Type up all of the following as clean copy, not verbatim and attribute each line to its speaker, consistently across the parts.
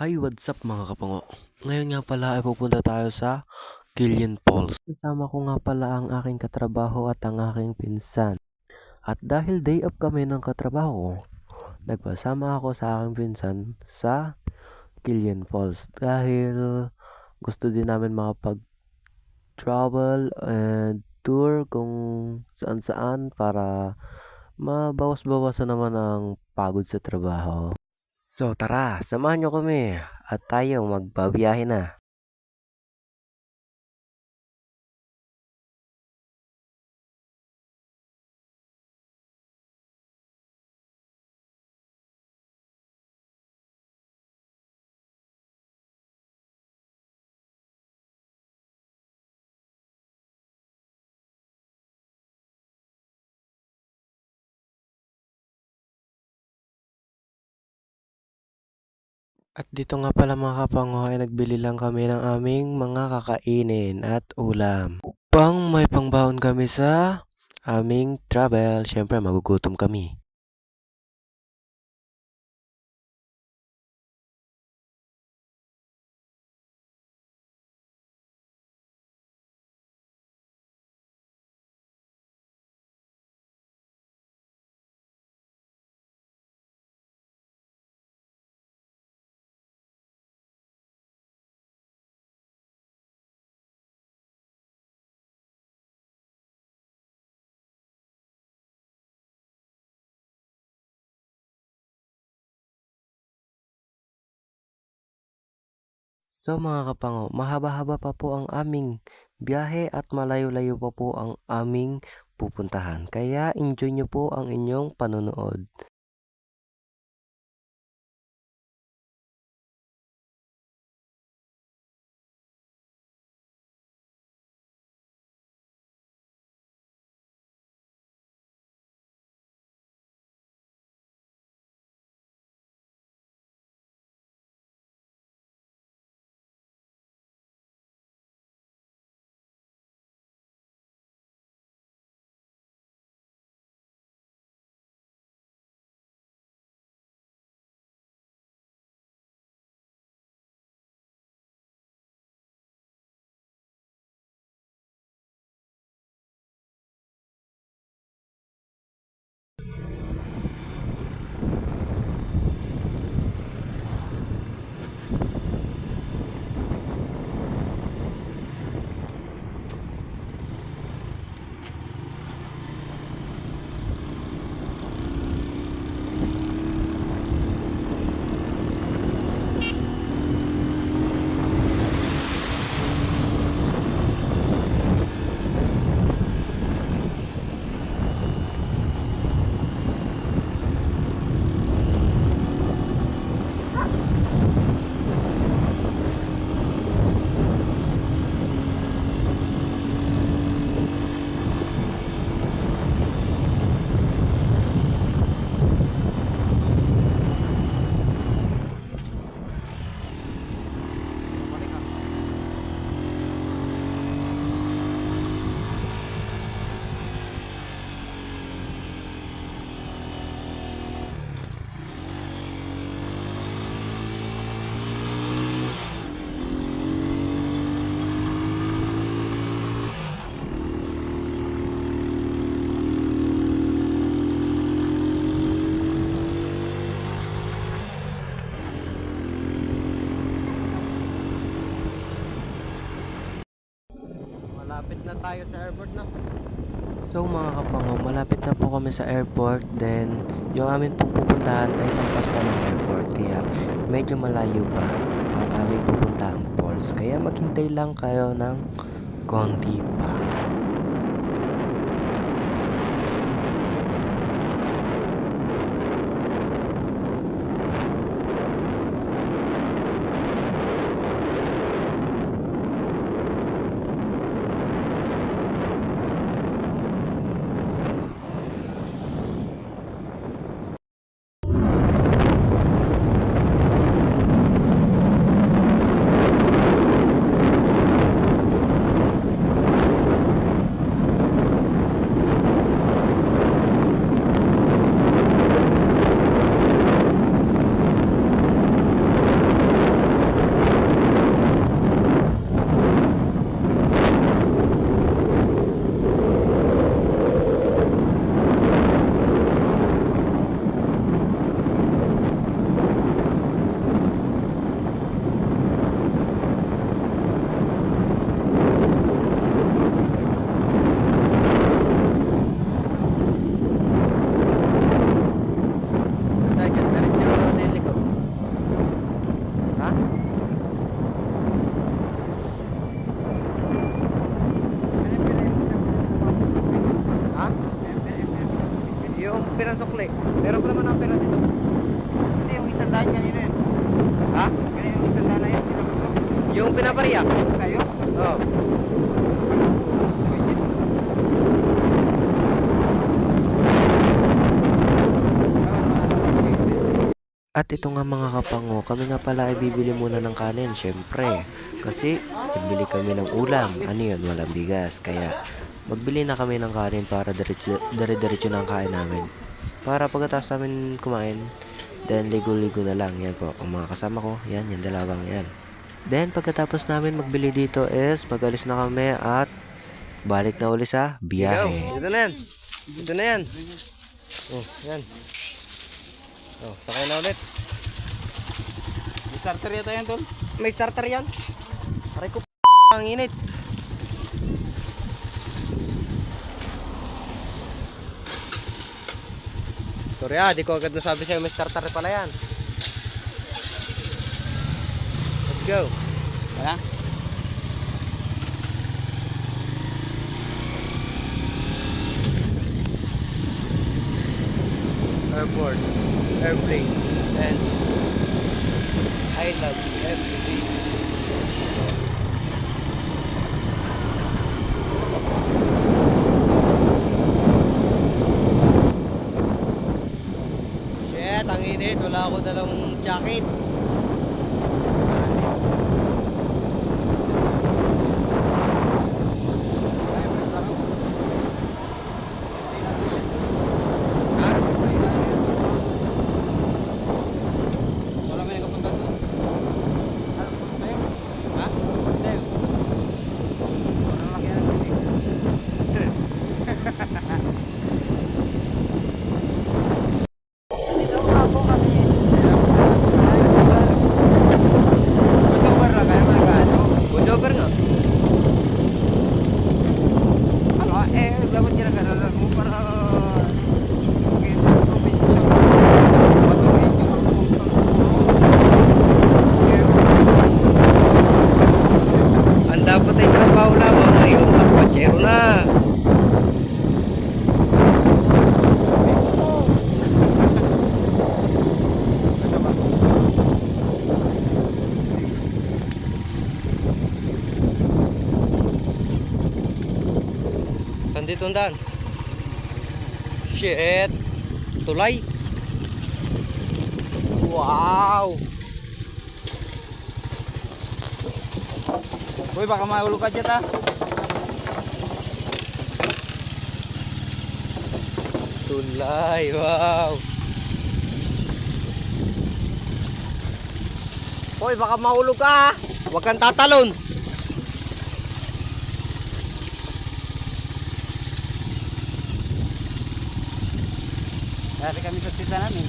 Speaker 1: Hi, what's up mga kapango? Ngayon nga pala ay pupunta tayo sa Gillian Falls. Kasama ko nga pala ang aking katrabaho at ang aking pinsan. At dahil day off kami ng katrabaho ko, nagpasama ako sa aking pinsan sa Gillian Falls. Dahil gusto din namin makapag-travel and tour kung saan-saan para mabawas-bawasan naman ang pagod sa trabaho. So tara, samahan nyo kami at tayo magbabiyahe na. At dito nga pala mga kapango ay nagbili lang kami ng aming mga kakainin at ulam. Upang may pangbaon kami sa aming travel, syempre magugutom kami. So mga kapango, mahaba-haba pa po ang aming biyahe at malayo-layo pa po ang aming pupuntahan. Kaya enjoy nyo po ang inyong panonood. Malapit na tayo sa airport na. So mga kapango, malapit na po kami sa airport. Then, yung amin pong pupuntahan ay lampas pa ng airport. Kaya medyo malayo pa ang aming pupuntahang falls. Kaya maghintay lang kayo ng konti pa. Ha?
Speaker 2: Kaya yung isang dana yan, tinapos ko.
Speaker 1: Yung pinapariya?
Speaker 2: Sa'yo?
Speaker 1: Oo. At ito nga mga kapango, kami nga pala ay bibili muna ng kanin, syempre. Kasi nagbili kami ng ulam, ano yun, walang bigas. Kaya magbili na kami ng kanin para dire-diretso na ang kain namin. Para pagkatapos namin kumain, then ligo-ligo na lang. Yan po, ang mga kasama ko, yan, yung dalawang yan. Then pagkatapos namin magbili dito is magalis na kami at balik na uli sa biyahe. Dito na yan. Dito na yan. Oh, yan. Oh, sakay na ulit.
Speaker 2: May starter yata yan, tol.
Speaker 1: May starter yan. Aray ko ang init. Sorry di ko agad nasabi sa'yo may starter pala yan. Let's go.
Speaker 2: Wala?
Speaker 1: Airport, airplane, and I love everything. Shit, ang init. Wala ako dalang jacket.
Speaker 2: Wala may nakapunta doon. Ano, punta yun?
Speaker 1: Ha?
Speaker 2: Punta yun. Wala laki yan. Dito ako kami. Voiceover lang kaya magkano?
Speaker 1: Voiceover nga.
Speaker 2: Ano, dapat ginagano'n mo para makita ang probinsya. Matuloy yung magpunta sa
Speaker 1: Ang dapat ay trabaho lamang. Ngayon, lakpatsero na. Saan dito ang daan? Shit! Tulay! Wow!
Speaker 2: Uy, baka mahulog ka dyan, ha?
Speaker 1: Tulay! Wow! Hoy, baka mahulog ka ha! Huwag kang tatalon!
Speaker 2: Dati kami sa tita namin.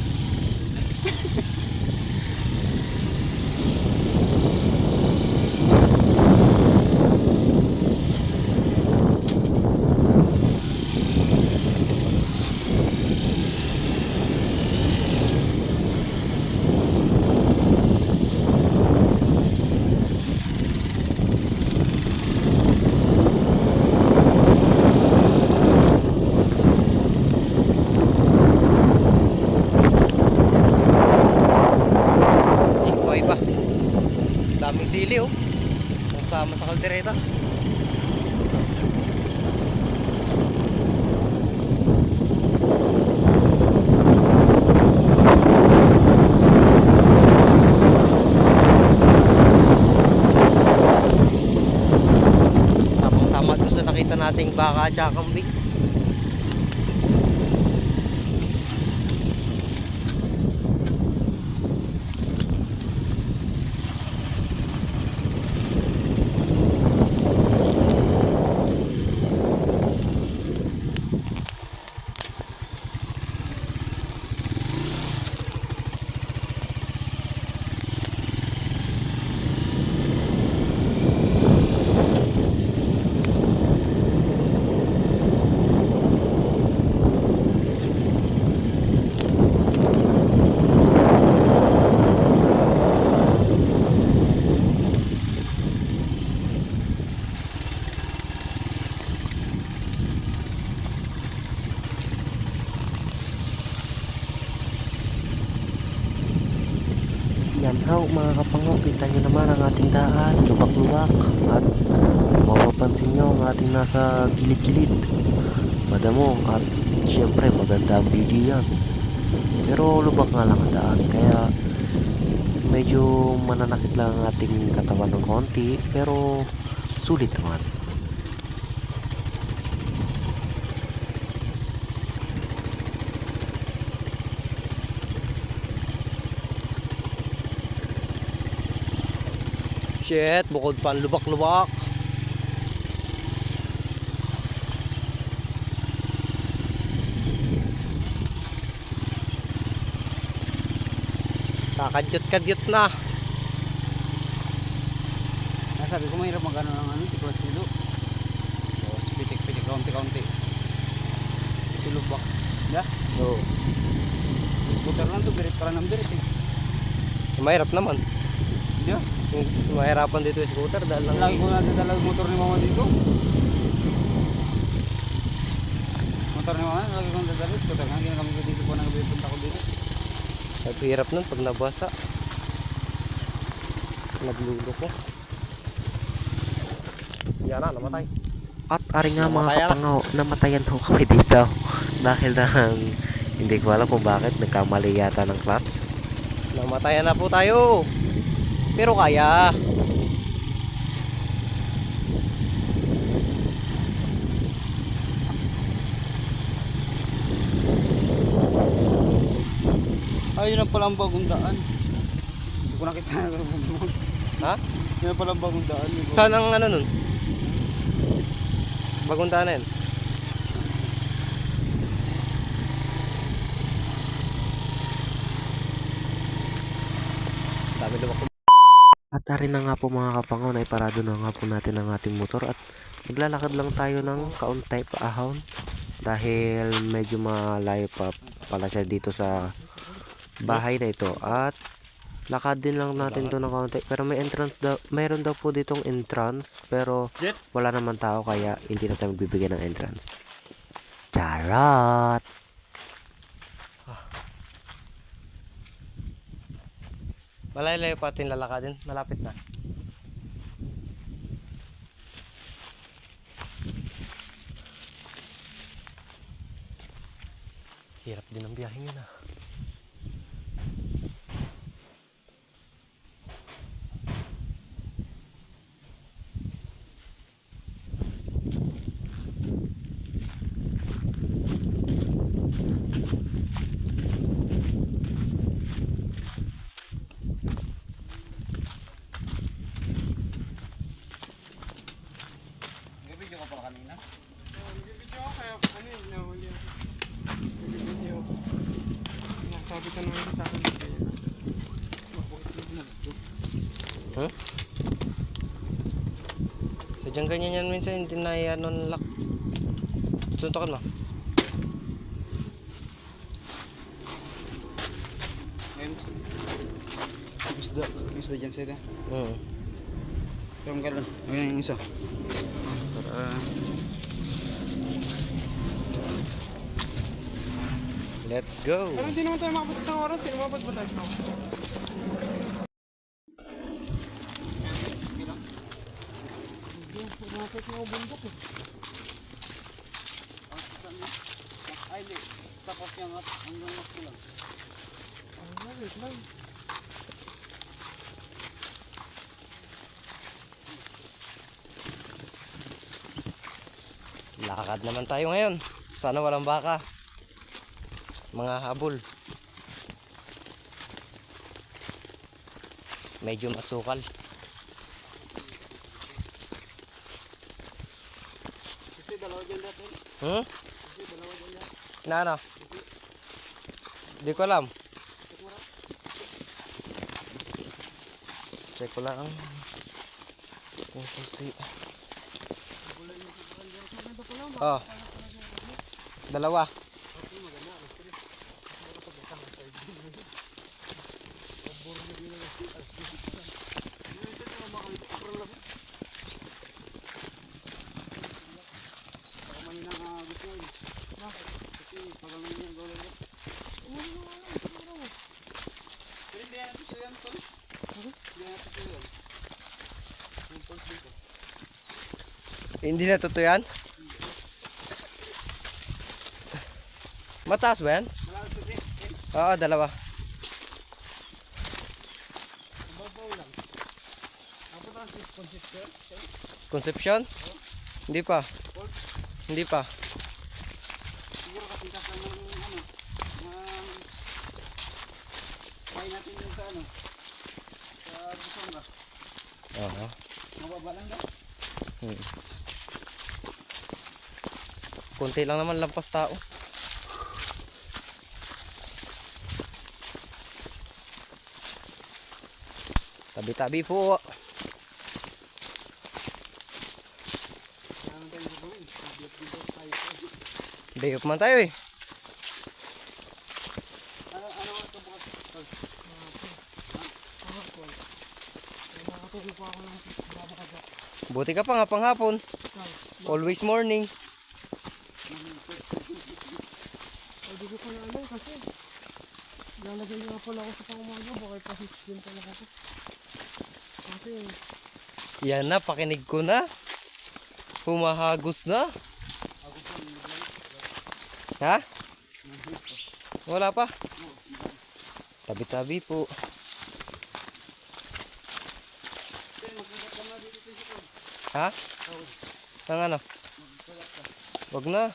Speaker 1: Daming sili oh. Kasama sa kaldereta. Tamang-tama doon sa nakita nating baka at kambing. kapango, kita nyo naman ang ating daan, lubak-lubak. At kung mapapansin nyo ang ating nasa gilid-gilid, madamo at syempre maganda ang video yan. Pero lubak nga lang ang daan, kaya medyo mananakit lang ang ating katawan ng konti, pero sulit naman. Shit, bukod pa ang lubak-lubak. Kakadyot-kadyot na.
Speaker 2: Sabi ko mahirap magano ng ano, si clutch nilo. So, pitik-pitik, kaunti-kaunti. Si lubak. Yeah?
Speaker 1: Oo.
Speaker 2: Scooter lang to, birit para ng birit eh.
Speaker 1: Mahirap naman.
Speaker 2: Yeah?
Speaker 1: Mahirapan dito yung scooter dahil lang.
Speaker 2: Lagi ko natin talaga motor ni mama dito. Motor ni mama, lagi ko natin scooter nga. Ginagamit ko dito po nang punta ko dito.
Speaker 1: Ang hirap nun pag nabasa. Naglulo ko. Yan na, namatay. At ari nga mga
Speaker 2: Namatayan
Speaker 1: kapangaw, namatayan ho kami dito. Dahil nang hindi ko alam kung bakit nagkamali yata ng clutch. Namatayan na po tayo. Pero kaya.
Speaker 2: Ay, yun ang palang bagong daan. Hindi ko nakita na
Speaker 1: Ha?
Speaker 2: yun ang palang bagong daan.
Speaker 1: Saan ang ano nun? Bagong daan na yun. Dami lubak. At ari na nga po mga kapangaw, na iparado na nga po natin ang ating motor at maglalakad lang tayo ng kaunti pa ahon dahil medyo malayo pa pala siya dito sa bahay na ito at lakad din lang natin to ng kaunti pero may entrance daw, mayroon daw po ditong entrance pero wala naman tao kaya hindi na tayo magbibigay ng entrance. Charot! Malayo-layo pa ating lalakadin. Malapit na. Hirap din ang biyaheng yun ah.
Speaker 2: Nag-video ka pala kanina?
Speaker 3: Nag-video ako kaya ano yun, nahuli ako. Nag-video ako. Sabi ka naman sa akin kaya.
Speaker 1: Huh? Sadyang ganyan yan minsan, hindi na yan on lock. Suntokan mo.
Speaker 2: Ngayon, isda dyan sila. Tunggal lang. Ayun yung isa. Para...
Speaker 1: Let's go!
Speaker 3: Pero hindi naman tayo makapag isang oras eh. Umabot ba tayo?
Speaker 2: Ay, di. Tapos yung hanggang mas lang.
Speaker 3: Wait lang.
Speaker 1: Lakad naman tayo ngayon. Sana walang baka. Mga habol. Medyo masukal.
Speaker 3: Kasi dalawa dyan dati.
Speaker 1: Hmm?
Speaker 3: Kasi dalawa dyan dati.
Speaker 1: Na ano? Di ko alam. Check ko lang. Yung susi. Oh. Dalawa.
Speaker 4: Hindi na totoo yan? Mataas ba yan? Oo, dalawa. Conception? Hindi pa. Hindi pa.
Speaker 2: Siguro kasi kasama ng ano, try natin yung sa ano, sa Busonga.
Speaker 4: Oo.
Speaker 2: Mababa lang daw.
Speaker 4: Kunti lang naman lampas tao. Tabi-tabi po. Day off man tayo eh.
Speaker 2: Ano oras ka bukas?
Speaker 3: Nakatulog pa ako ng babakadya.
Speaker 4: Buti ka pa nga panghapon. Always morning.
Speaker 3: Hindi ko pala alam kasi lalagay nga pala ako sa pangumaga. Baka ipasits din pala ako. Kasi
Speaker 4: Yan na, pakinig ko na. Humahagos na. Ha? Wala pa. Tabi-tabi po. Ha? Ang ano? Wag na.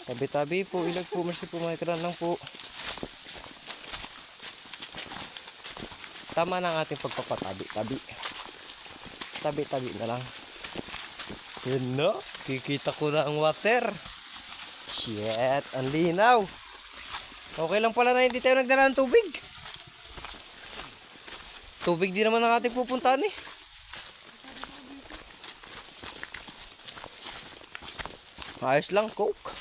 Speaker 4: Tabi-tabi po. Ilag po. Mersi po. Mga lang po. Tama na ang ating pagpapatabi-tabi. Tabi-tabi na lang. Yun na. Kikita ko na ang water. Shit. Ang linaw. Okay lang pala na hindi tayo nagdala ng tubig. Tubig din naman ang ating pupuntahan eh. Ayos lang, Coke.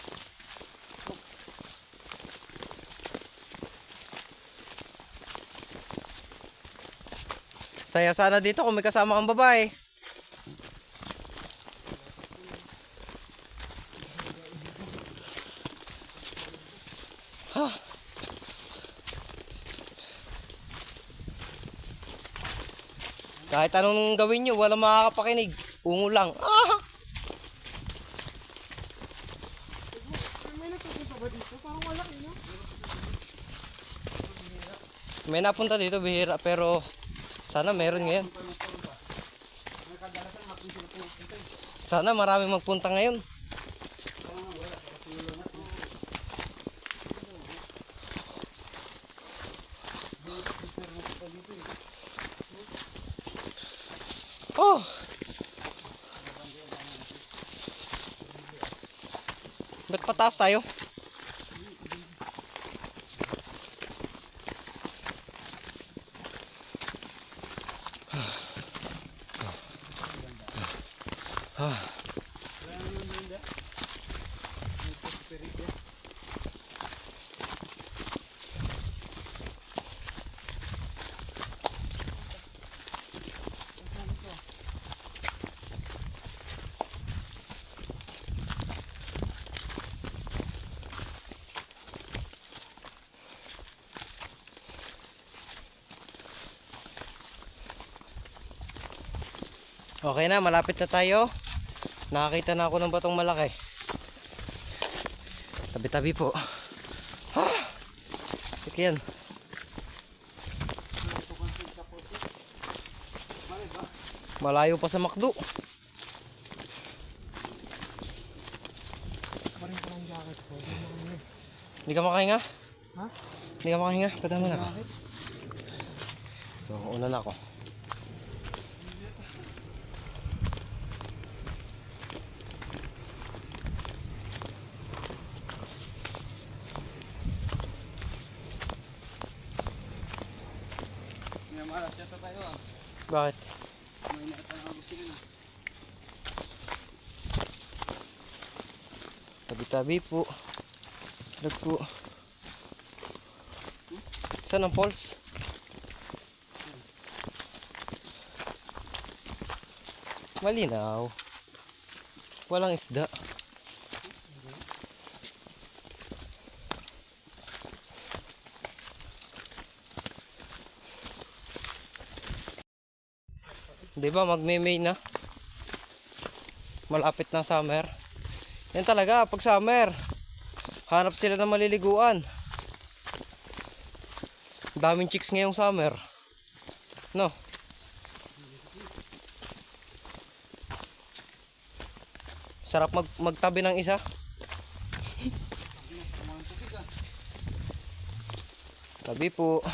Speaker 4: Saya sana dito kung may kasama kang babae. Kahit anong gawin nyo, walang makakapakinig. Ungo lang.
Speaker 3: may nagpupunta ba dito? Parang wala eh, no?
Speaker 4: May napunta dito, bihira. Pero sana meron ngayon. Sana maraming magpunta ngayon. Oh! Ba't pataas tayo? Okay na, malapit na tayo. Nakakita na ako ng batong malaki. Tabi-tabi po. Yan. Malayo pa sa McDo.
Speaker 3: Parin ko ng jacket ko.
Speaker 4: Hindi ka makahinga?
Speaker 3: Ha?
Speaker 4: Hindi ka makahinga? Padama na ka. So, una na ako.
Speaker 2: May malas yata tayo ah.
Speaker 4: Bakit?
Speaker 2: May nakatang gusto nyo.
Speaker 4: Tabi-tabi po. Lag po. Saan ang falls? Malinaw. Walang isda. 'Di ba magme-May na? Malapit na summer. Yan talaga pag summer. Hanap sila ng maliliguan. Daming chicks ngayong summer. No. Sarap magtabi ng isa. Tabi po.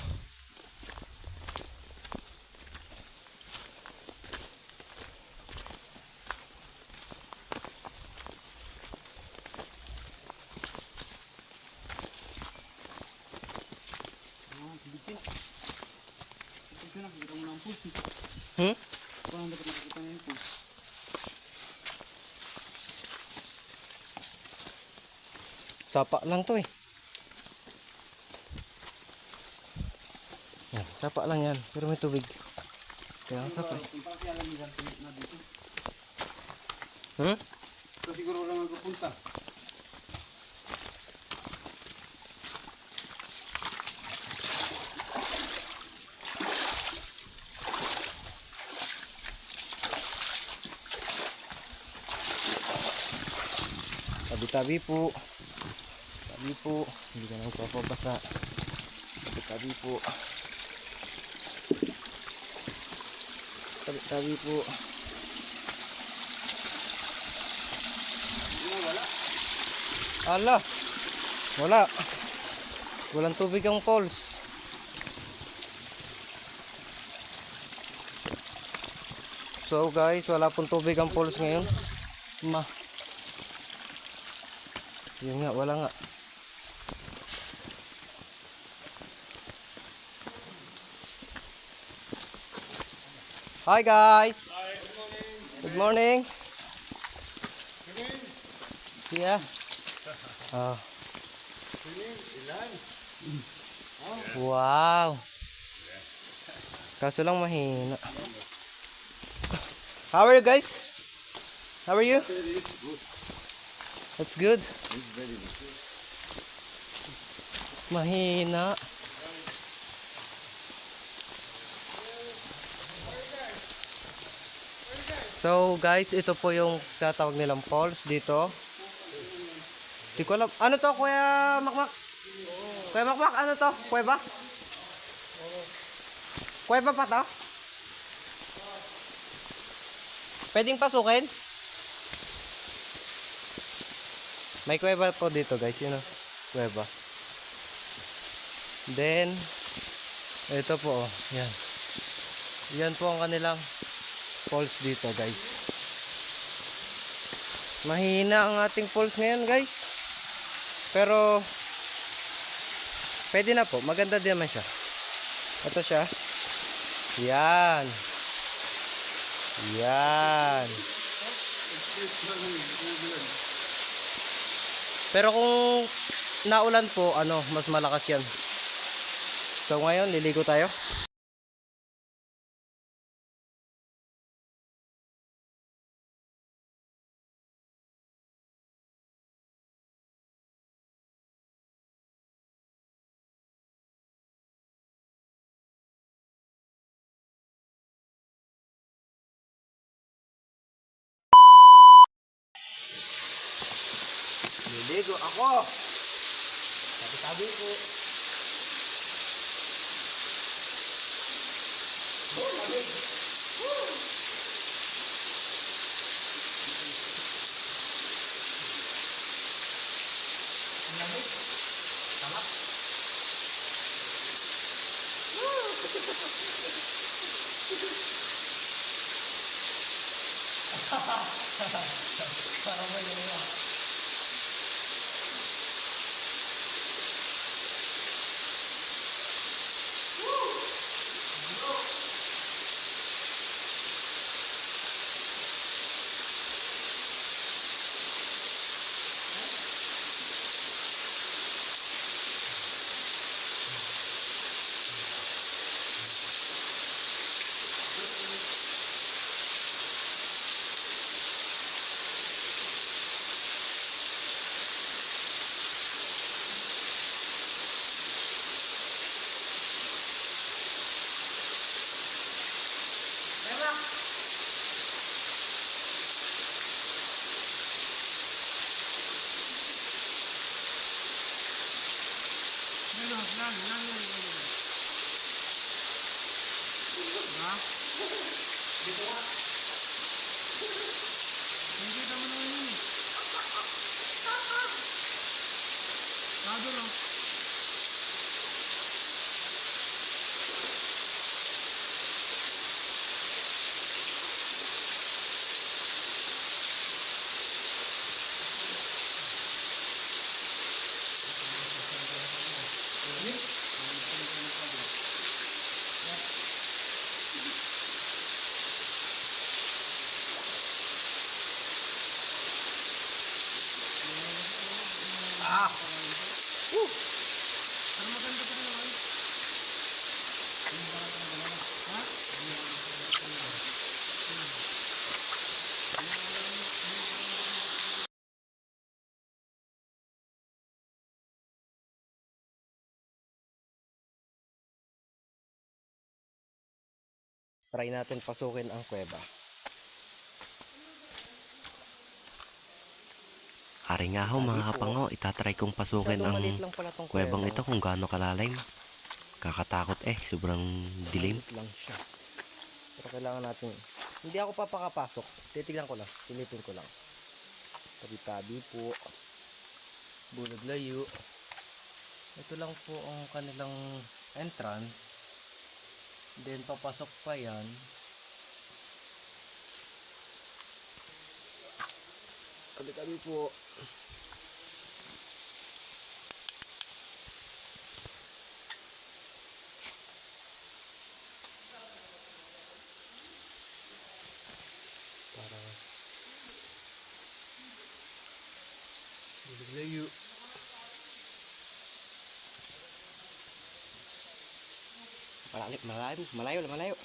Speaker 4: Hmm?
Speaker 2: Parang dapat nakikita niya yung pulse.
Speaker 4: Sapa lang to eh. Yan, sapa lang yan. Pero may tubig. Kaya ang sapa eh.
Speaker 2: Kung parang kaya alam nila na dito.
Speaker 4: Hmm?
Speaker 2: So siguro lang magpupunta.
Speaker 4: Tabi-tabi po. Tabi po. Hindi ka na magpapabasa. Tabi-tabi po. Tabi-tabi po. Ala. Wala. Walang tubig ang falls. So guys, wala pong tubig ang falls ngayon. Yun nga, wala nga. Hi guys. Hi, good morning. Good morning. Yeah. Wow. Kaso lang mahina. How are you guys? How are you? That's good. Mahina. So guys, ito po yung tatawag nilang falls dito. Di ko alam. Ano to, Kuya Makmak? Kuya Makmak, ano to? Kuweba? Kuweba pa to? Pwedeng pasukin? May kuweba po dito guys, yun o. Kuweba. Then, ito po, oh. Yan. Yan po ang kanilang falls dito guys. Mahina ang ating falls ngayon guys. Pero, pwede na po. Maganda din naman siya. Ito siya. Yan. Yan. Pero kung naulan po, mas malakas yan. So ngayon, liligo tayo. Liligo ako. Tabi-tabi po.
Speaker 3: Ha? Hindi naman naman yun eh. Lado lang. Pero maganda pa rin naman. Ha?
Speaker 4: Try natin pasukin ang kuweba.
Speaker 1: Ari nga ho mga kapango, itatry kong pasukin ang
Speaker 4: Maliit lang pala tong
Speaker 1: kuwebang ito kung gaano kalalim. Kakatakot sobrang dilim.
Speaker 4: Maliit lang siya. Pero kailangan natin, hindi ako papakapasok. Titignan ko lang, silipin ko lang. Tabi-tabi po. Bulod layo. Ito lang po ang kanilang entrance. Then papasok pa yan. Tabi-tabi po. Para bulod layo. Malayo.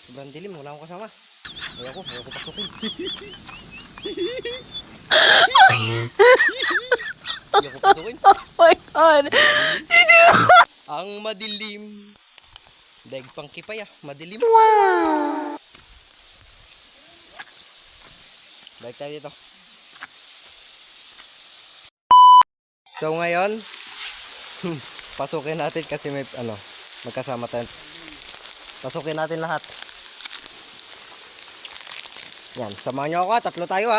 Speaker 4: Sobrang dilim, wala akong kasama. Ayaw ko pasukin. Ayaw ko pasukin.
Speaker 1: Oh my God!
Speaker 4: Ang madilim. Daig pang kipay madilim.
Speaker 1: Wow!
Speaker 4: Balik tayo dito. So ngayon, pasukin natin kasi may magkasama tayo. Pasukin natin lahat. Yan, samahan nyo ako tatlo tayo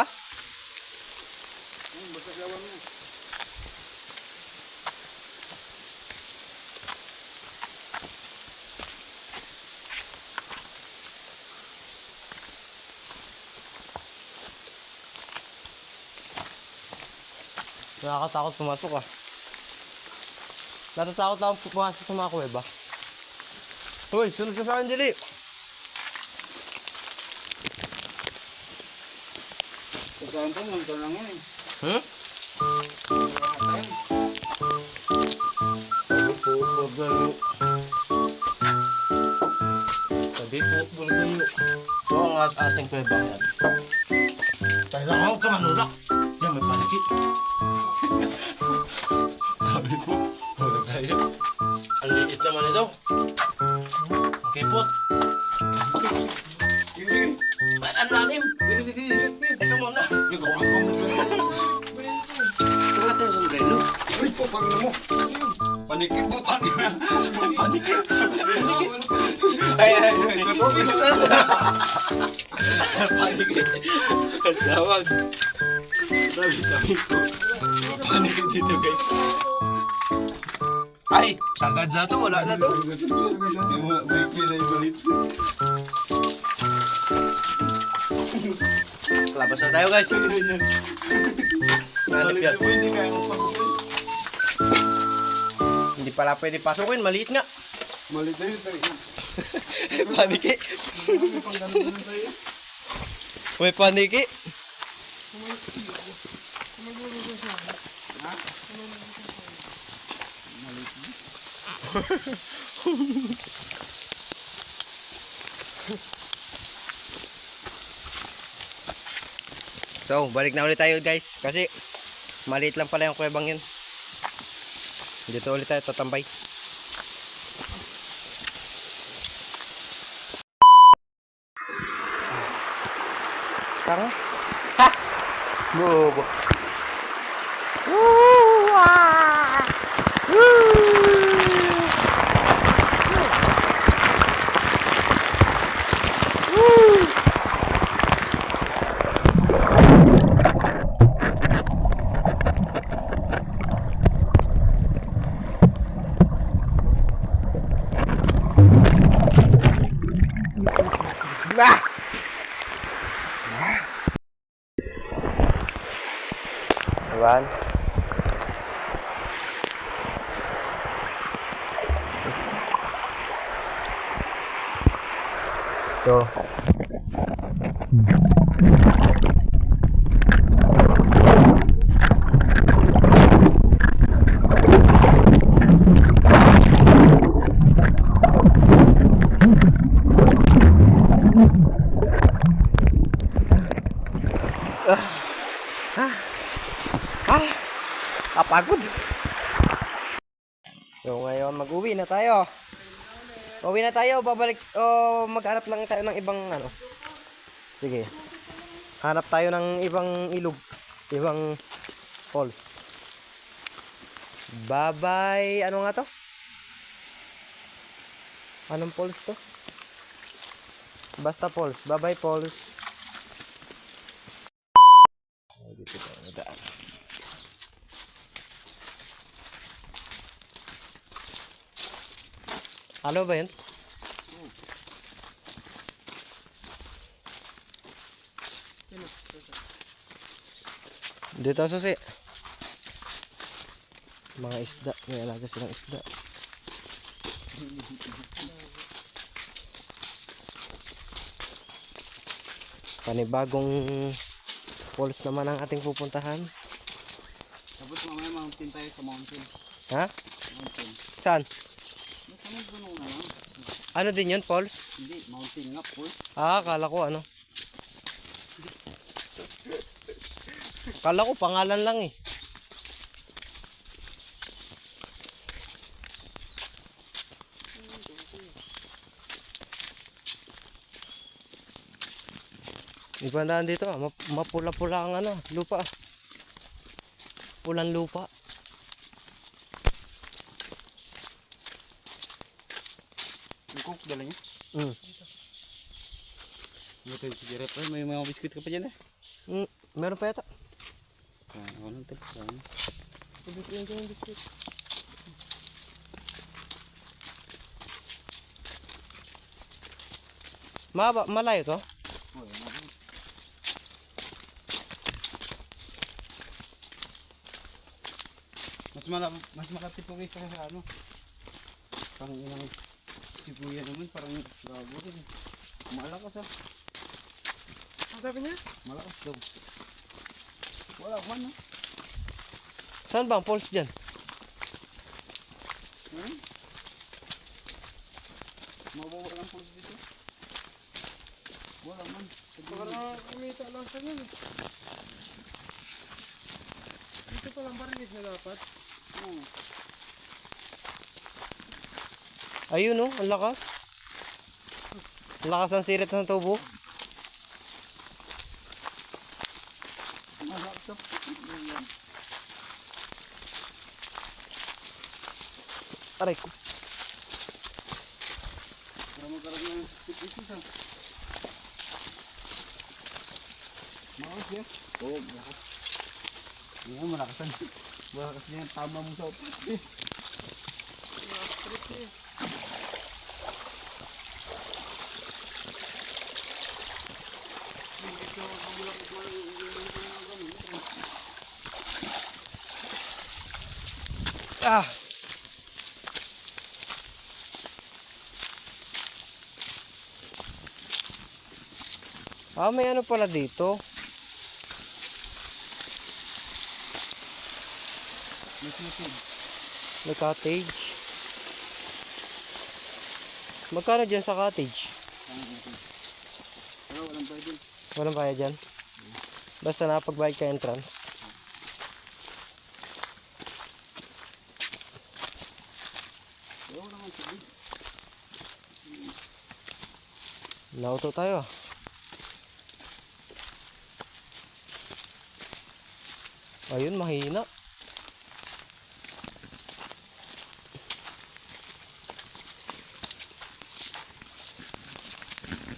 Speaker 4: Nakakatakot pumasok Natatakot lang pumasok sa mga kuweba. Hoy, sunod ka sa akin, dili.
Speaker 2: Pagkaan pa mo, ito lang yan eh.
Speaker 4: Hmm? Sabi po, bulgayo. Ito ang ating kuweba yan. Tayo lang ako kamanulak. Yan, may panikit. Sabi po, bulgayo. Ang liit naman ito. Ang kipot. Ang lalim.
Speaker 2: Sige.
Speaker 4: Ito muna.
Speaker 2: Ikaw ang pamagay.
Speaker 4: Ito natin yung sombrero.
Speaker 2: Uy, papangin mo. Panikip po, Panikip. Ay, tutubig.
Speaker 4: Panikit. Tawag.
Speaker 2: Dami ko. Panikip dito, guys.
Speaker 4: Ay, sagad na to. Wala na to. Labas na tayo, guys. Hanap yan.
Speaker 2: Hindi kaya mo pasukin.
Speaker 4: Hindi pala pwede pasukin. Maliit nga.
Speaker 2: Malit na yun tayo.
Speaker 4: Paniki. May paniki. So, balik na ulit tayo, guys. Kasi maliit lang pala yung kuwebang yun. Dito ulit tayo tatambay. Tara. Ha! Bobo. Woo! Ah! One. Two. Kapagod. So ngayon mag-uwi na tayo. Uwi na tayo, babalik o maghanap lang tayo ng ibang ano. Sige. Hanap tayo ng ibang ilog, ibang falls. Bye-bye. Ano nga to? Anong falls to? Basta falls. Bye-bye falls. Dito tayo nadaan. Ano ba yun? Dito susi. Mga isda. May alaga silang isda. Panibagong falls naman ang ating pupuntahan.
Speaker 2: Tapos mamaya mountain tayo sa mountain.
Speaker 4: Ha?
Speaker 2: Mountain.
Speaker 4: Saan?
Speaker 2: Nasa may puno na lang.
Speaker 4: Ano din yun, falls?
Speaker 2: Hindi, mountain nga po.
Speaker 4: Ah, akala ko ano. Akala ko pangalan lang eh. Ibandaan dito ah, mapula-pula ang ano, lupa. Pulang lupa.
Speaker 2: Yung coke dala niya. Ito yung sigaret. Ay, may mga biskuit ka pa dyan eh.
Speaker 4: Meron pa yata.
Speaker 2: Ano ito?
Speaker 4: Malayo to?
Speaker 2: Mas malapit po kayo sa ano. Pang inang sibuya naman parang gago din. Malakas ah.
Speaker 3: Ang sabi niya?
Speaker 2: Malakas daw. Wala man ah.
Speaker 4: Saan ba ang falls dyan?
Speaker 2: Mabawa lang po dito. Wala man.
Speaker 3: Baka na kumita lang sa yun. Dito pa lang barinig na dapat.
Speaker 4: Ayun oh, ang lakas. Ang lakas ng sirit ng tubo.
Speaker 2: Malakas ah.
Speaker 4: Aray ko.
Speaker 2: Para magkaroon ng stick ah. Malakas yan? Oo, malakas. Yan, malakasan. Malakas yan. Tama mo sa upat eh.
Speaker 4: Ah! Ah, may ano pala dito. May cottage. Magkano dyan sa cottage?
Speaker 2: Pero walang pwede.
Speaker 4: Walang kaya dyan? Basta napagbayad ka entrance.
Speaker 2: Pero wala man sabi.
Speaker 4: Nauto tayo ah. Ayun, mahina.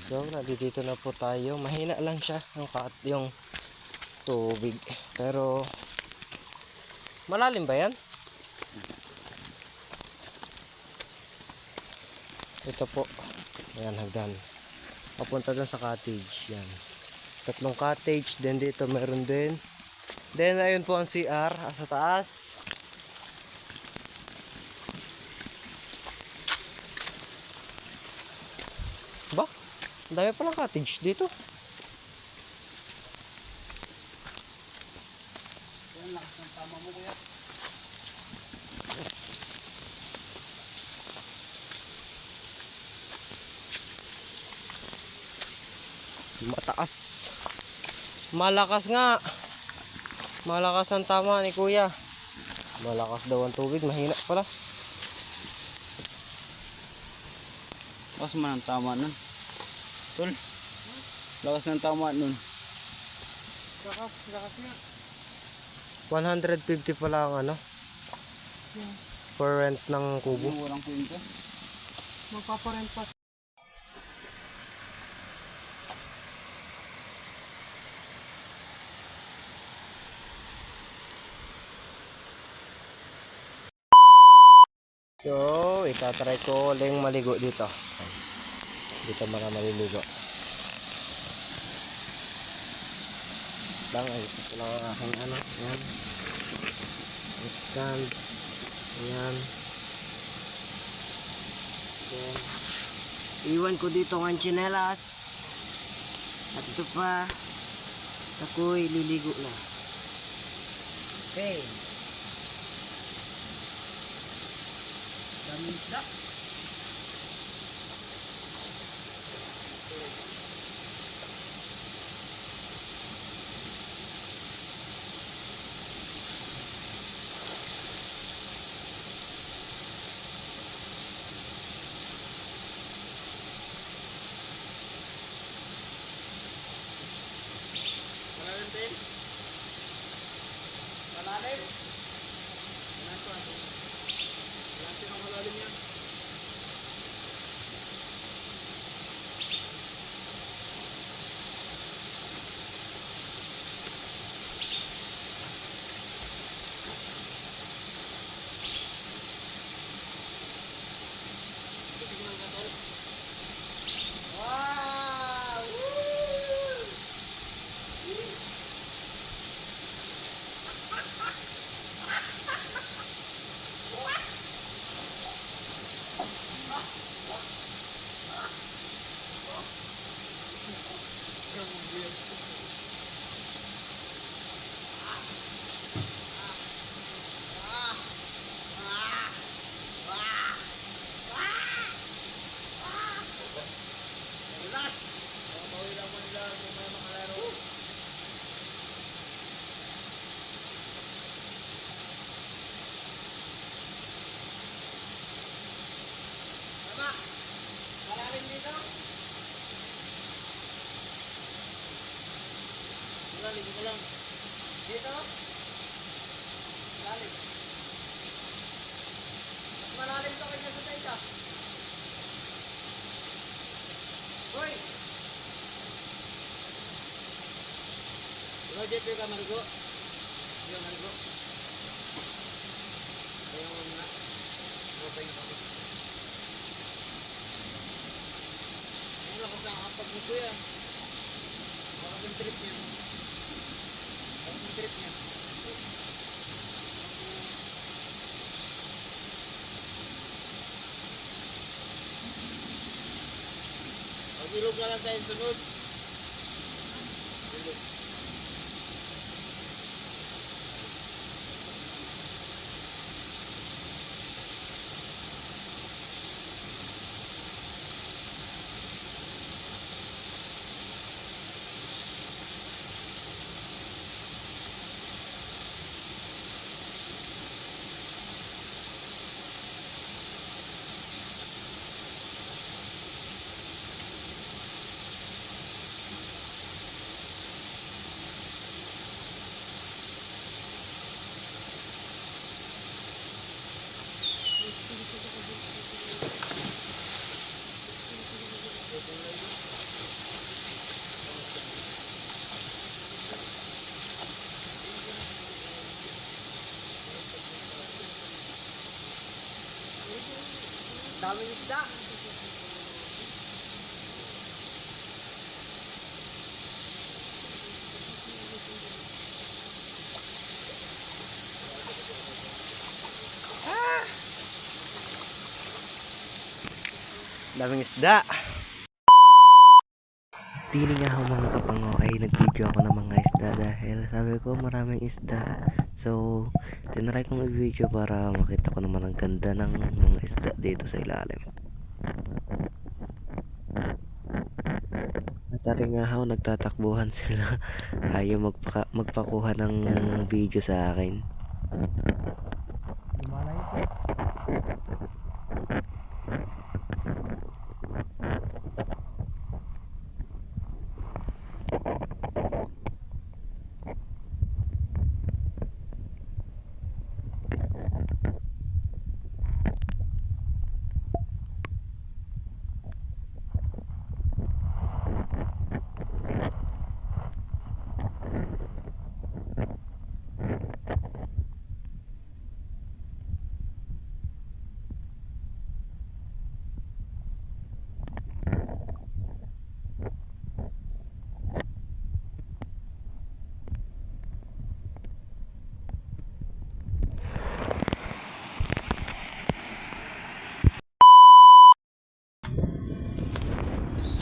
Speaker 4: So, nandito na po tayo. Mahina lang siya yung tubig. Pero, malalim ba yan? Ito po. Ayan, hagdan. papunta dun sa cottage. Yan. Tatlong cottage. Then dito meron din. Then ayun po ang CR sa taas. Ba? Ang dami palang cottage dito. Mataas. Malakas nga. Malakas ang tama ni kuya. Malakas daw ang tubig. Mahina pala.
Speaker 2: Lakas man ang tama nun. Tol. Lakas ng tama nun.
Speaker 3: Lakas nga.
Speaker 4: 150 pala ang ano. For rent ng kubo.
Speaker 2: Yung walang kwento.
Speaker 3: Magpaparent pa.
Speaker 4: So, itatry ko uling maligo dito. Dito mga maliligo. Lang, ayos ko lang ang aking ano. Yan. Stand. Ayan. Then, iwan ko dito ang tsinelas. At ito pa. Ako'y liligo na. Okay. Daming isda.
Speaker 2: Malalim din. Malalim. Malalim ang malalim yan. Malalim dito. Malalim ko lang. Dito. Malalim. Mas malalim to kaysa sa isa. Hoy! Diba, Jeff, yung kamarigo? Yung kamarigo? Kaya mo muna. Okay, okay. Ang lakas ng kapag nito yan. Lakas yung trip niya. Lakas yung trip niya. Pag-ilog na lang tayo sunod. Ilog. Daming isda.
Speaker 4: Daming isda.
Speaker 1: Dini nga ako mga kapango ay nag-video ako ng mga isda dahil sabi ko maraming isda. So, tinry kong i-video para makita ko naman ang ganda ng mga isda dito sa ilalim. At ari nga ako, nagtatakbuhan sila. Ayaw magpakuha ng video sa akin.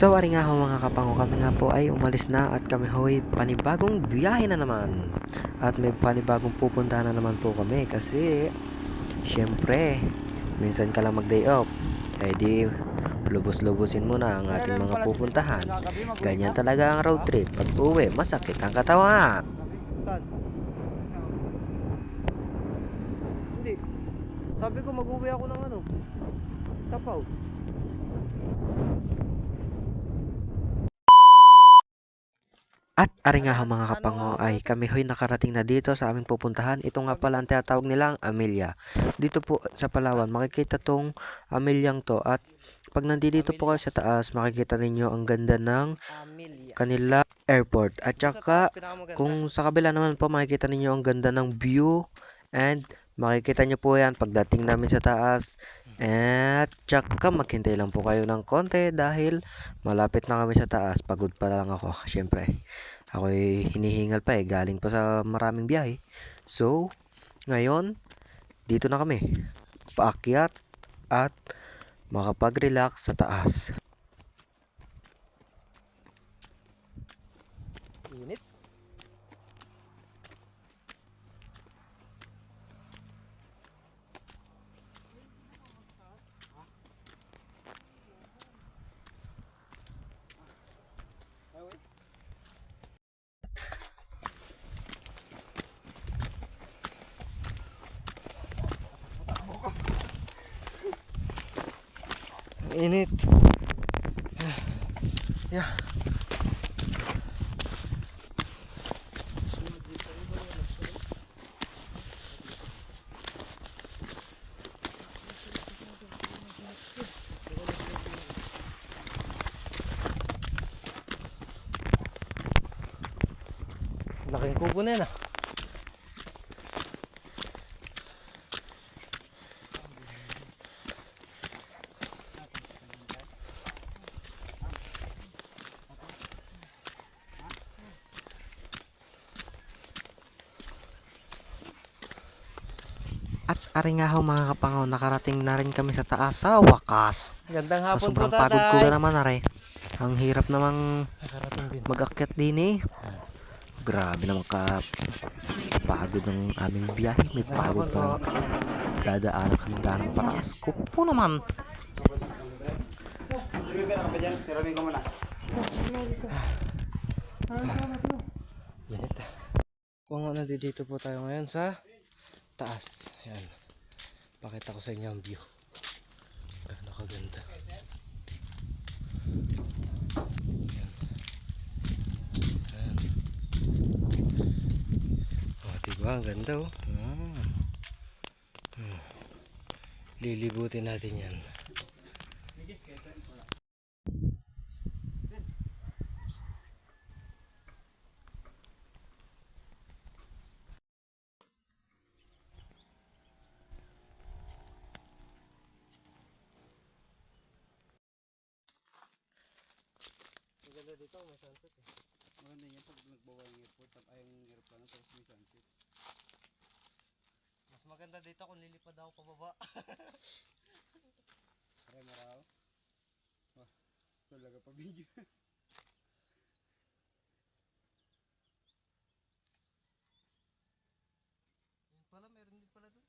Speaker 1: So, ari nga ho mga kapango, kami nga po ay umalis na at kami ho'y panibagong biyahe na naman. At may panibagong pupuntahan na naman po kami kasi syempre, minsan ka lang mag-day off. Eh di, lubos-lubusin mo na ang ating mga pupuntahan. Ganyan talaga ang road trip. Pag uwi, masakit ang katawan.
Speaker 4: Hindi. Sabi ko mag-uwi ako ng Tapaw.
Speaker 1: At ari nga ho mga kapango ay kami ho'y nakarating na dito sa aming pupuntahan. Ito nga pala ang tinatawag nilang Amelia. Dito po sa Palawan makikita tong Ameliang to, at pag nandito po kayo sa taas makikita ninyo ang ganda ng
Speaker 4: Amelia.
Speaker 1: kanila airport. At saka kung sa kabila naman po makikita ninyo ang ganda ng view, and makikita nyo po yan pagdating namin sa taas. At saka maghintay lang po kayo ng konti dahil malapit na kami sa taas. Pagod pa lang ako, syempre. Ako'y hinihingal pa galing pa sa maraming biyahe. So, ngayon, dito na kami. Paakyat at makapag-relax sa taas.
Speaker 4: Init. Init. Yeah. Laking kubo na yan
Speaker 1: At ari nga ho mga kapangaw, nakarating na rin kami sa taas sa wakas.
Speaker 4: Gandang
Speaker 1: Sa
Speaker 4: hapon po,
Speaker 1: sobrang
Speaker 4: tatay.
Speaker 1: pagod ko na naman are. Ang hirap namang
Speaker 4: Nakarating din.
Speaker 1: mag-akyat din eh. Grabe naman ka pagod ng aming biyahe. May pagod pa ng dadaan ang handa ng pataas. Kupo naman.
Speaker 2: Sige ka na ba dyan? Tiramin ko muna.
Speaker 4: Init. Kung nandito po tayo ngayon sa taas. Yan. Pakita ko sa inyo ang view. Gano'n kaganda. Yan. Yan. Oh, diba? Ang ganda oh. Lilibutin natin yan. Maganda dito, may sunset eh.
Speaker 2: Maganda yan pag nagbawa yung airport. Ay yung aeroplano tapos may sunset.
Speaker 4: Mas maganda dito kung lilipad ako pababa.
Speaker 2: Pare maraw. Talaga pa video.
Speaker 4: Yan pala, meron din pala doon.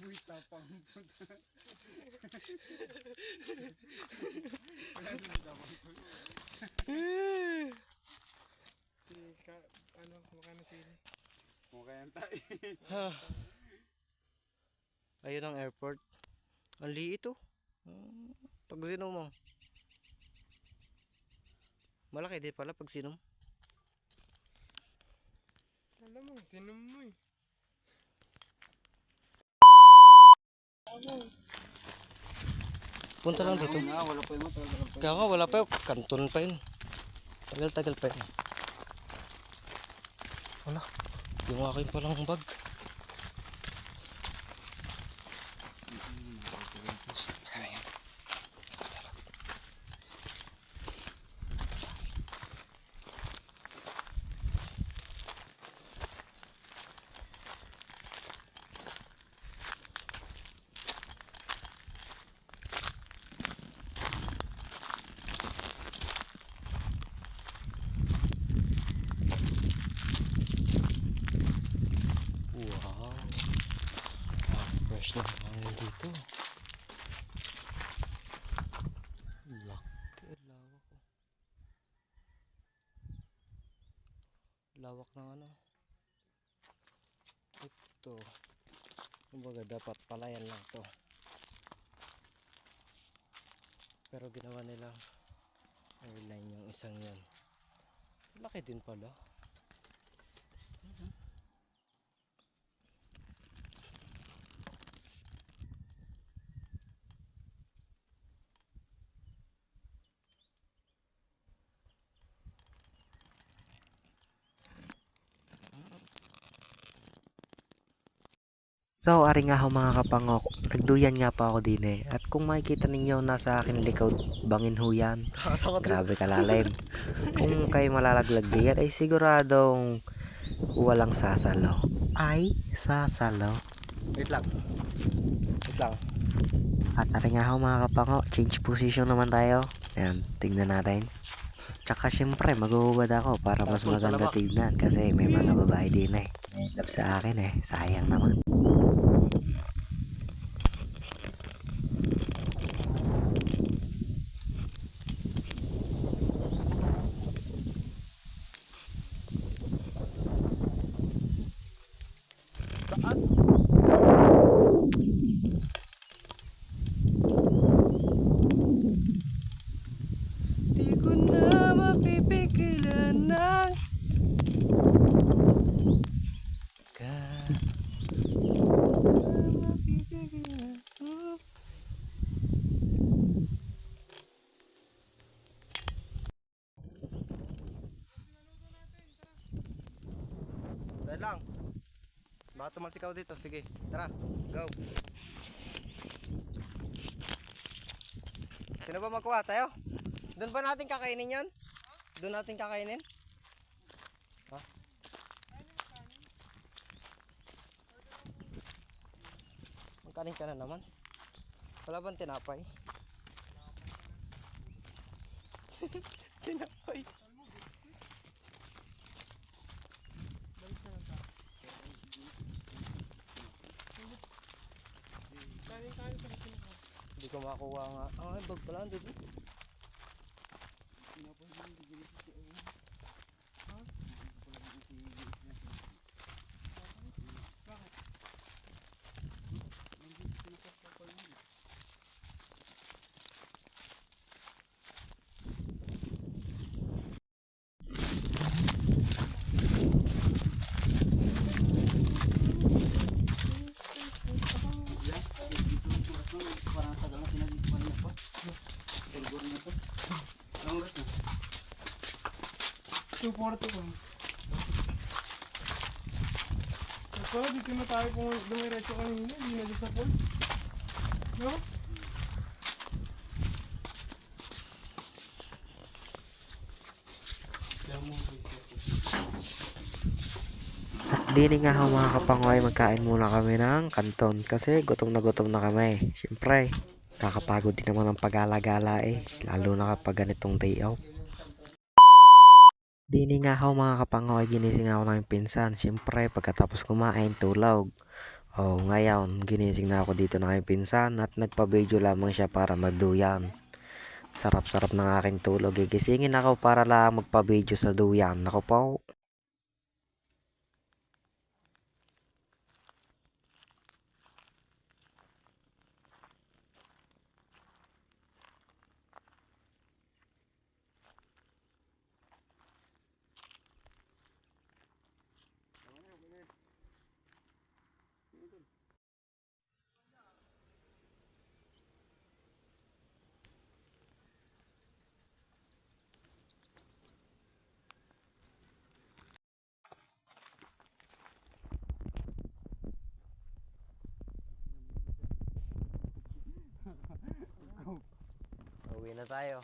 Speaker 2: Uy, tapang punta.
Speaker 3: Ano, kumakain na sili.
Speaker 2: Mukha yan tayo.
Speaker 4: Ayun ang airport. Ang liit oh. Pag sinom mo. Malaki din pala pag sinom.
Speaker 3: Alam mo, sinom mo eh.
Speaker 4: Punta lang dito.
Speaker 2: Wala pa yung tagal pa.
Speaker 4: Kaya nga wala pa yun. Kanton pa yun. Tagal-tagal pa yun. Wala. Yung akin palang bag. Wow. Fresh na hangin dito. Laki, lawak oh. Lawak ng ano. Ito. Kumbaga dapat palayan lang to. Pero ginawa nila airline yung isang yan. Laki din pala.
Speaker 1: So, ari nga ho mga kapangok, nagduyan nga pa ako din eh. At kung makikita ninyo nasa akin likod, bangin ho yan. Grabe kalalim. Kung kayo malalaglag diyan ay siguradong walang sasalo. Ay, sasalo.
Speaker 4: Wait lang. Wait lang.
Speaker 1: At ari nga ho mga kapangok, change position naman tayo. Ayan, tingnan natin. Tsaka syempre maghuhubad ako para mas maganda tignan kasi may mga babae din eh. Love sa akin eh, sayang naman.
Speaker 4: Taas. Di ko na mapipigilan ng Dahil lang. Baka tumalsikaw dito. Sige. Tara. Go. Sino ba magkuha tayo? Doon ba natin kakainin yon? Doon natin kakainin? Ha? Magkanin ka na naman. Wala bang tinapay? Tinapay. Hindi ko makuha nga. Ay, bag pala. Andun.
Speaker 2: Parang tagal na pinag-ipan niya pa. Siguro na to. Anong oras na?
Speaker 3: 240 po. So, dito na tayo kung dumiretso kanina, hindi na dito sa pool. No? Kaya mo reset.
Speaker 1: Dini nga ho mga kapangoy, magkain muna kami ng kanton kasi gutom na kami. Siyempre, kakapagod din naman ang pag-gala-gala lalo na kapag ganitong day off. Dini nga ho mga kapangoy, ginising ako ng pinsan. Siyempre, pagkatapos kumain, tulog. Oh, ngayon, ginising na ako dito ng aking pinsan at nagpa-video lamang siya para magduyan. Sarap-sarap ng aking tulog. Gigisingin ako para lang magpa-video sa duyan. Ako po. Uwi na tayo.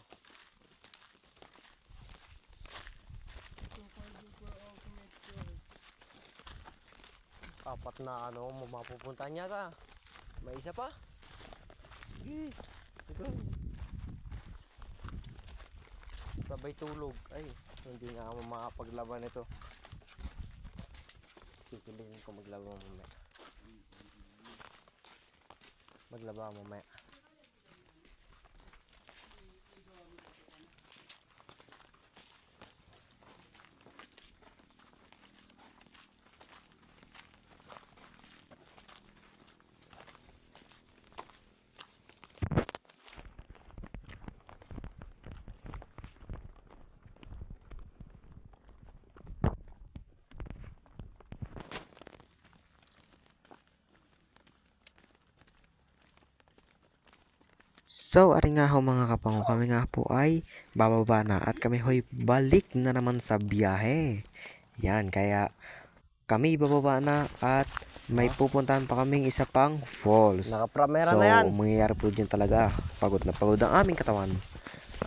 Speaker 1: Apat na mapupunta niya ka. May isa pa. Sige. Go. Sabay tulog. Ay, hindi nga ako makapaglaban ito. Pipiliin ko maglaba mamaya. Maglaba mamaya. So, ari nga ho mga kapango, kami nga po ay bababa na at kami ho'y balik na naman sa biyahe. Yan, kaya kami bababa na at may pupuntahan pa kaming isa pang falls.
Speaker 4: Naka-pramera
Speaker 1: So,
Speaker 4: na yan.
Speaker 1: mangyayari po dyan talaga. Pagod na pagod ang aming katawan.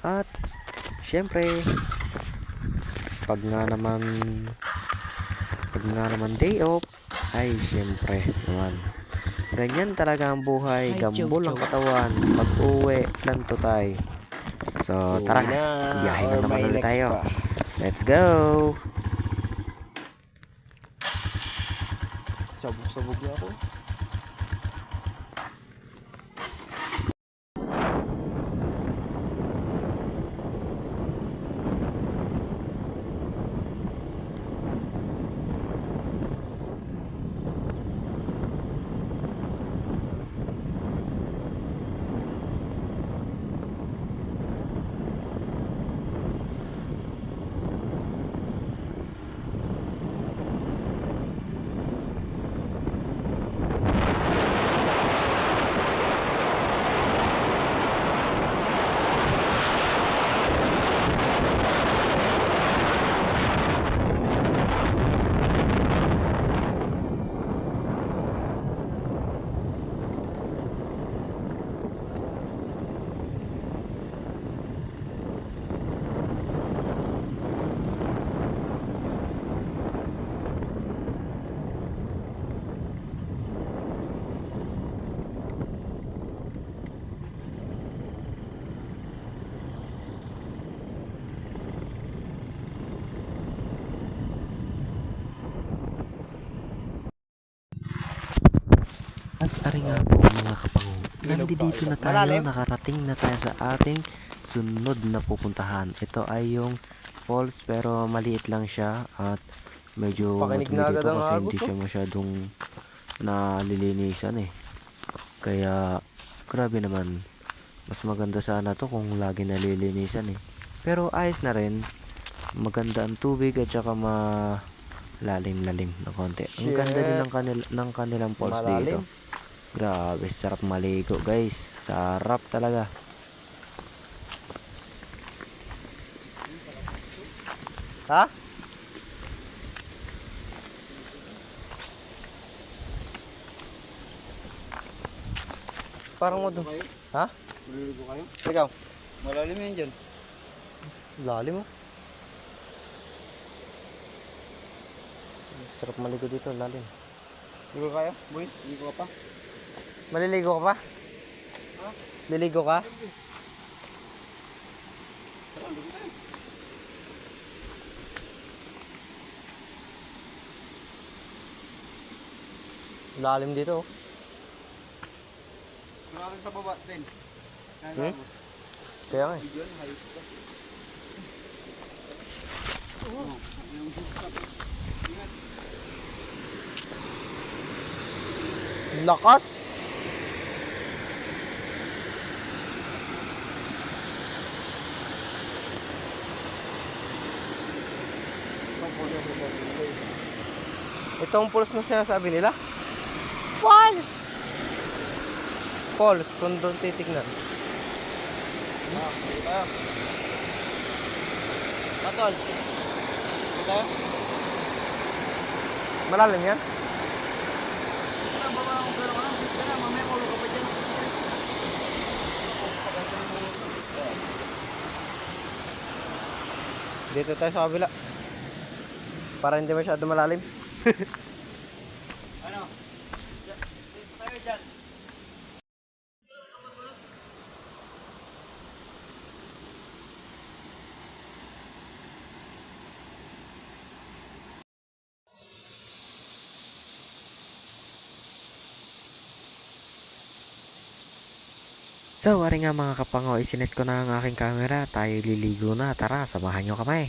Speaker 1: At, syempre, pag nga naman day off, ay syempre naman. Ganyan talaga ang buhay, gambol ang katawan, pag-uwi, lanto tayo. So, tara, biyahe na naman ulit tayo. Let's go!
Speaker 4: Sabog-sabog na ako.
Speaker 1: At ari nga po mga kapango, nandito na tayo, nakarating na tayo sa ating sunod na pupuntahan. Ito ay yung falls pero maliit lang siya at medyo
Speaker 4: Pakinig
Speaker 1: matumi
Speaker 4: na agad
Speaker 1: dito
Speaker 4: ang
Speaker 1: kasi
Speaker 4: agos,
Speaker 1: hindi siya masyadong nalilinisan Kaya grabe naman, mas maganda sana to kung lagi nalilinisan Pero ayos na rin, maganda ang tubig at saka lalim-lalim na konti. Ang ganda din ng kanilang falls dito.
Speaker 4: Malalim.
Speaker 1: Grabe, sarap maligo guys. Sarap talaga.
Speaker 4: Ha? Parang mo doon. Ha?
Speaker 2: Maliligo kayo?
Speaker 4: Ikaw?
Speaker 2: Malalim yan dyan.
Speaker 4: Lalim mo. Sarap maligo dito, lalim.
Speaker 2: Hindi ko kaya, boy. Hindi ko pa.
Speaker 4: Maliligo ka pa? Liligo ka? Lalim dito. Oh.
Speaker 2: Marami sa baba din.
Speaker 4: Hmm? Kaya nga eh.
Speaker 2: Yun, hayop ka.
Speaker 4: Lakas! Itong pulse na sinasabi nila? Pulse! Pulse, kung doon titignan.
Speaker 2: Hindi tayo. Patol. Hindi tayo.
Speaker 4: Malalim yan?
Speaker 2: Sa baba akong gano'n ka lang. Hindi ka na, mamaya maulog ka pa dyan.
Speaker 4: Dito tayo sa kabila. Para hindi masyado malalim.
Speaker 2: Ano? Dito tayo dyan.
Speaker 1: So, ari nga mga kapango, isinet ko na ang aking camera. Tayo liligo na. Tara, samahan nyo kami.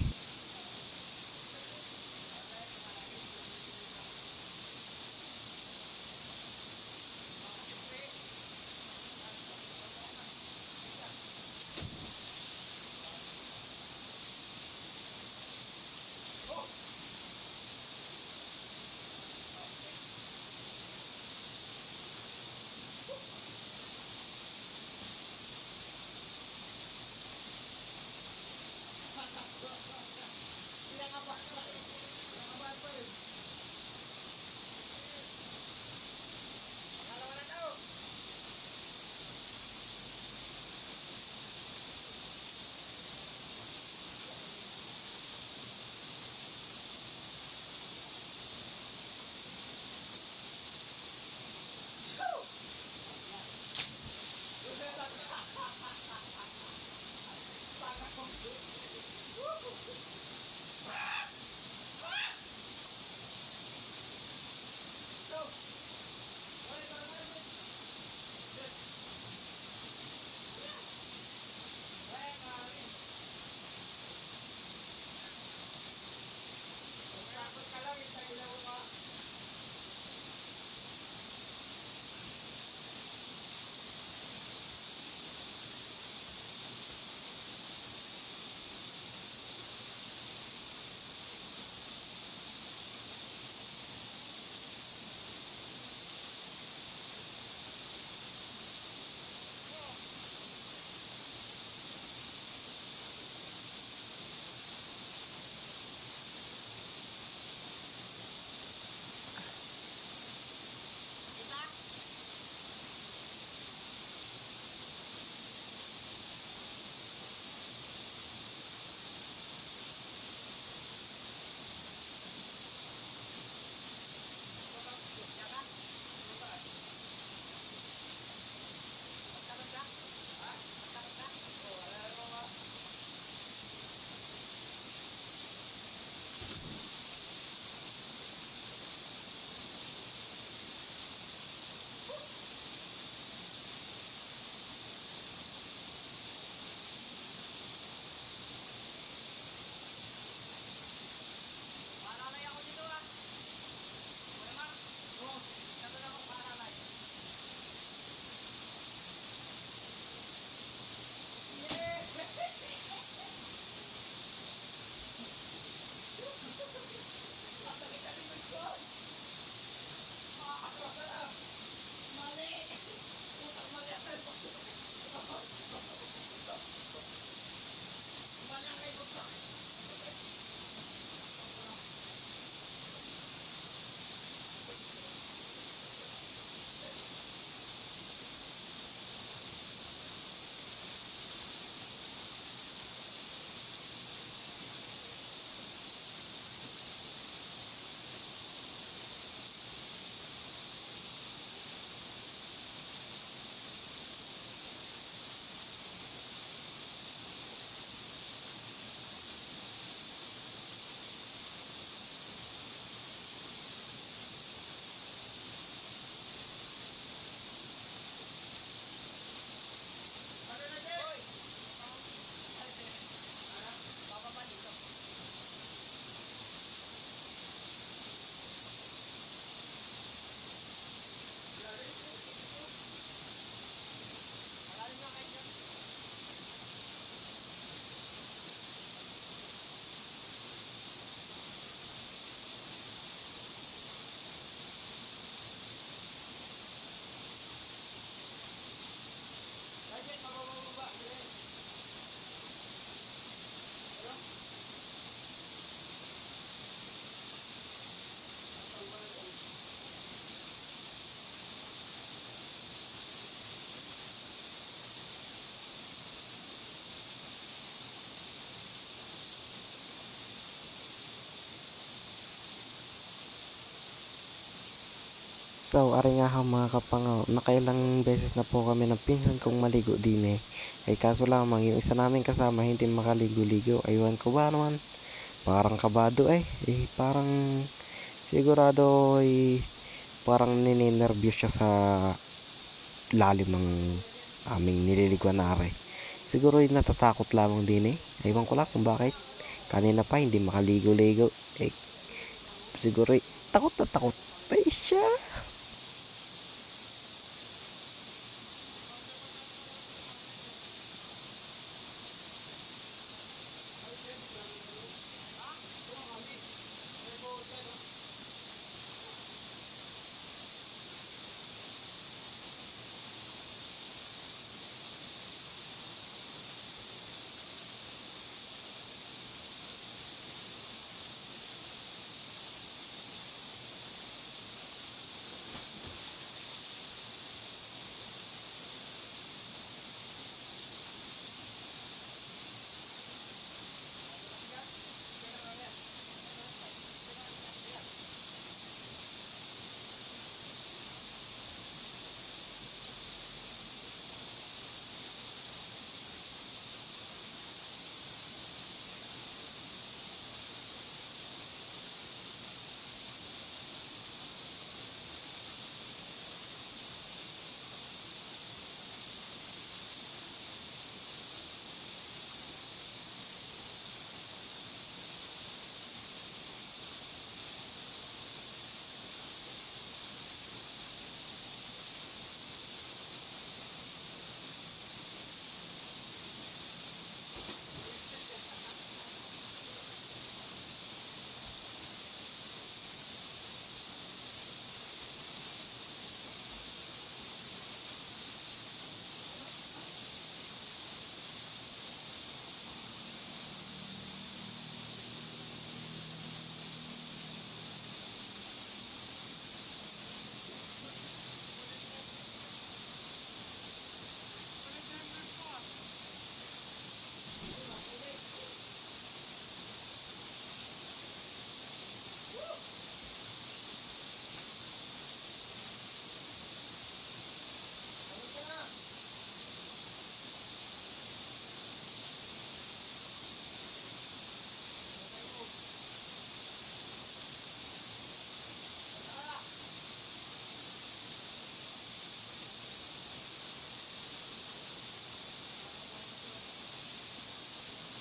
Speaker 1: So, ari nga ho mga kapangaw, nakailang beses na po kami ng pinsan kong maligo din eh. Ay kaso lamang, yung isa namin kasama hindi makaligo-ligo. Aywan ko ba naman, parang kabado parang sigurado parang ninenervyos siya sa lalim ng aming nililiguan na ari. Siguro natatakot lamang din eh. Aywan ko lang kung bakit. Kanina pa hindi makaligo-ligo. Siguro takot na takot siya.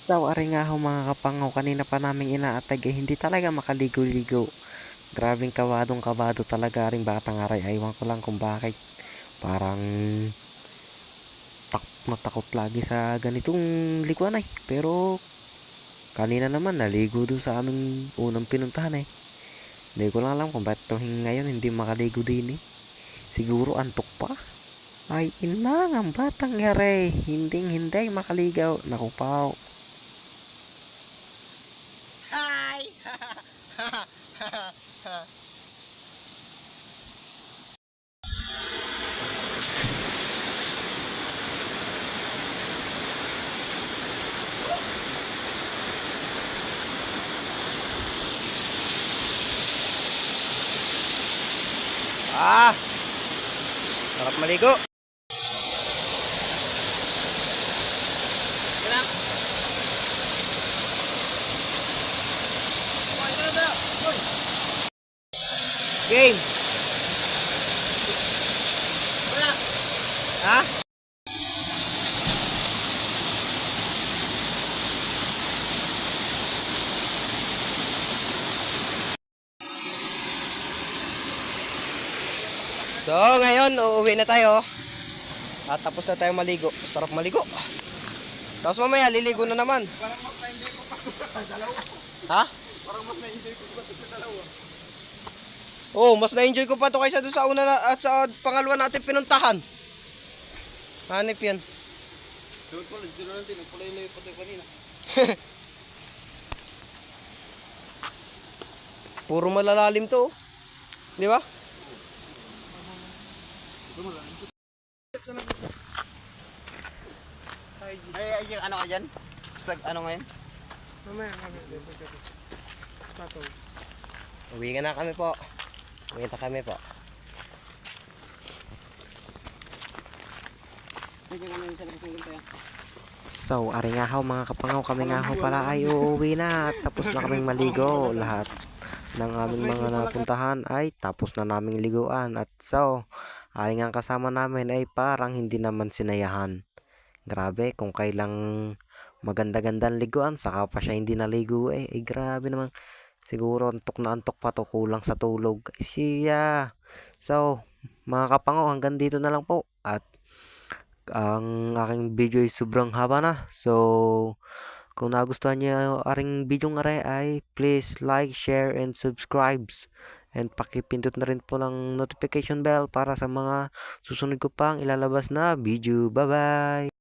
Speaker 1: So, ari nga ho mga kapangaw, kanina pa namin inaatag hindi talaga makaligo-ligo. Grabing kabadong kabado talaga rin batang aray. Aywan ko lang kung bakit. Parang takot na takot lagi sa ganitong liguan ay. Pero kanina naman naligo doon sa aming unang pinuntahan eh. Hindi ko lang alam kung bakit ngayon hindi makaligo din eh. Siguro antok pa. Ay inang ang batang aray. Hindi makaligaw. Naku pao.
Speaker 4: Sarap maligo. Game. Ha? So, ngayon, uuwi na tayo. At tapos na tayo maligo. Sarap maligo. Tapos mamaya, liligo na naman.
Speaker 3: Parang mas na-enjoy ko pa ito sa dalawa.
Speaker 4: Ha?
Speaker 3: Parang mas na-enjoy ko pa ito sa dalawa.
Speaker 4: Oh, mas na-enjoy ko pa to kaysa doon sa una at sa pangalawa natin pinuntahan. Hanip yan.
Speaker 2: Doon pala, dito na natin. Nagpulay-lay pa tayo kanina.
Speaker 4: Puro malalalim to. Di ba?
Speaker 2: Ay, ano ka dyan? Slag, ano ngayon?
Speaker 3: Mamaya. Patos.
Speaker 4: Uwi na kami po. Uwi na kami po.
Speaker 2: dyan kami sa labas ng ganito yan.
Speaker 1: So, ari nga ho mga kapangaw, kami nga ho pala ay uuwi na. Tapos na kaming maligo. Lahat ng aming mga napuntahan ay tapos na naming liguan. At so, ari nga ang kasama namin ay parang hindi naman sinayahan. Grabe, kung kailang maganda-gandang liguan, saka pa siya hindi naligo eh. Grabe naman. Siguro antok na antok pa to, kulang sa tulog. Siya. So, mga kapangaw, hanggang dito na lang po. At ang aking video ay sobrang haba na. So, kung nagustuhan niyo aring video nga ay please like, share, and subscribe. And pakipindot na rin po ng notification bell para sa mga susunod ko pang ilalabas na video. Bye-bye!